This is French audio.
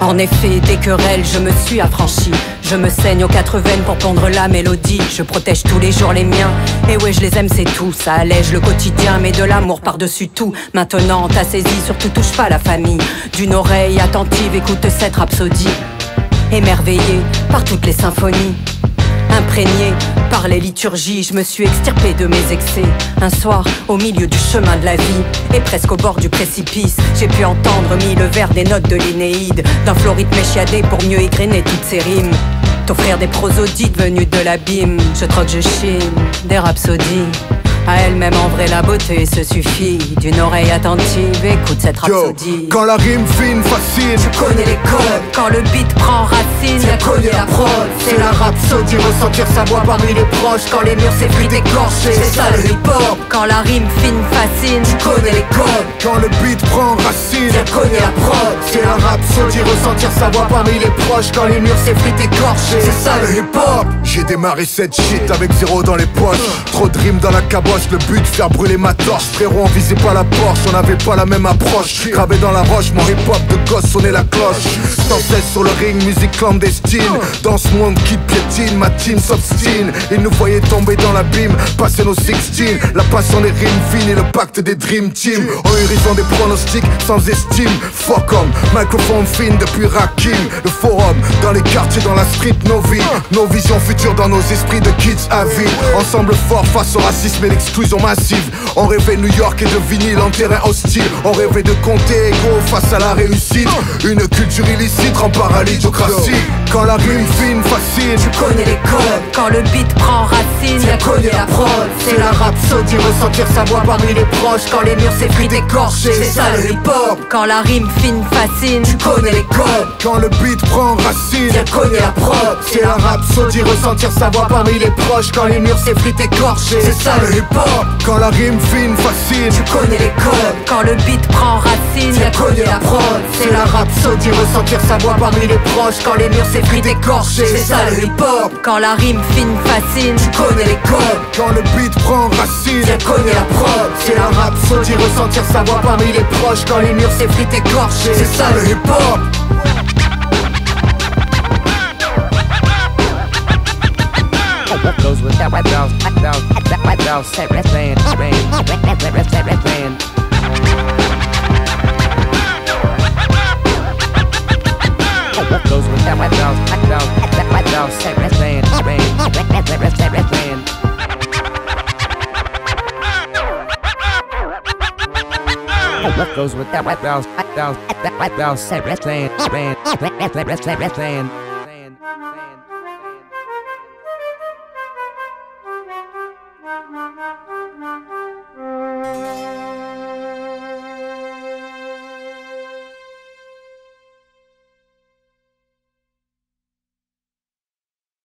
En effet, des querelles, je me suis affranchi. Je me saigne aux 4 veines pour pondre la mélodie. Je protège tous les jours les miens. Et ouais, je les aime, c'est tout. Ça allège le quotidien, mais de l'amour par-dessus tout. Maintenant, t'as saisi, surtout touche pas la famille. D'une oreille attentive, écoute cette rhapsodie. Émerveillé par toutes les symphonies. Imprégné par les liturgies, je me suis extirpé de mes excès. Un soir, au milieu du chemin de la vie, et presque au bord du précipice, j'ai pu entendre mille vers des notes de l'Énéide, d'un florythme échiadé pour mieux égrener toutes ces rimes. T'offrir des prosodies venus de l'abîme, je troque, je chine, des rhapsodies. À elle-même en vrai la beauté se suffit. D'une oreille attentive, écoute cette rhapsodie. Quand la rime fine fascine, je connais les codes. Quand le beat prend racine, je connais la prod. C'est la rhapsodie, ressentir sa voix parmi les proches. Quand les murs s'effritent écorchés, c'est ça le hip-hop. Quand la rime fine fascine, je connais les codes. Quand le beat prend racine, je connais la prod. C'est la rhapsodie, ressentir sa voix parmi les proches. Quand les murs s'effritent écorchés, c'est ça le hip-hop. J'ai démarré cette shit avec 0 dans les poches. Trop de rimes dans la caboche. Le but, faire brûler ma torche. Frérot, on visait pas la Porsche, on avait pas la même approche. Gravé dans la roche, mon hip-hop de gosse sonnait la cloche. Sans cesse sur le ring, musique clandestine. Dans ce monde qui piétine, ma team s'obstine. Ils nous voyaient tomber dans l'abîme, passer nos 16. La passion des rimes fines et le pacte des Dream Team. En horizon des pronostics, sans estime. Fuck on, microphone fine depuis Rakim. Le forum, dans les quartiers, dans la street, nos vies. Nos visions futures dans nos esprits de kids à vie. Ensemble fort face au racisme et l'exclusion massive. On rêvait New York et de vinyle en terrain hostile. On rêvait de compter égaux face à la réussite. Une culture illicite rend paralysocratie. Quand la rime fine fascine, je connais les codes. Quand le beat prend racine, je connais la prod. C'est la rhapsodie, ressentir sa voix parmi les proches. Quand les murs s'effritent écorchés, c'est ça le hip-hop. Quand la rime fine fascine, je connais les codes. Quand le beat prend racine, je connais la prod. C'est la rhapsodie, ressentir sa voix parmi les proches. Quand les murs s'effritent écorchés, c'est ça le hip-hop. Quand la rime fine fascine, je connais les codes. Quand le beat prend racine, je connais la prod. C'est la rhapsodie, ressentir sa voix parmi les proches. Quand les murs s'effritent écorchés, c'est ça le hip-hop. Quand la rime fine fascine, je connais les codes. Quand le beat prend racine, je connais la prod. C'est la rhapsodie, ressentir sa voix parmi les proches. Quand les murs s'effritent écorchés, c'est ça le hip-hop. What goes with that white girl, set red land. What goes with that white girl, set red land. What goes with that white girl, set red land.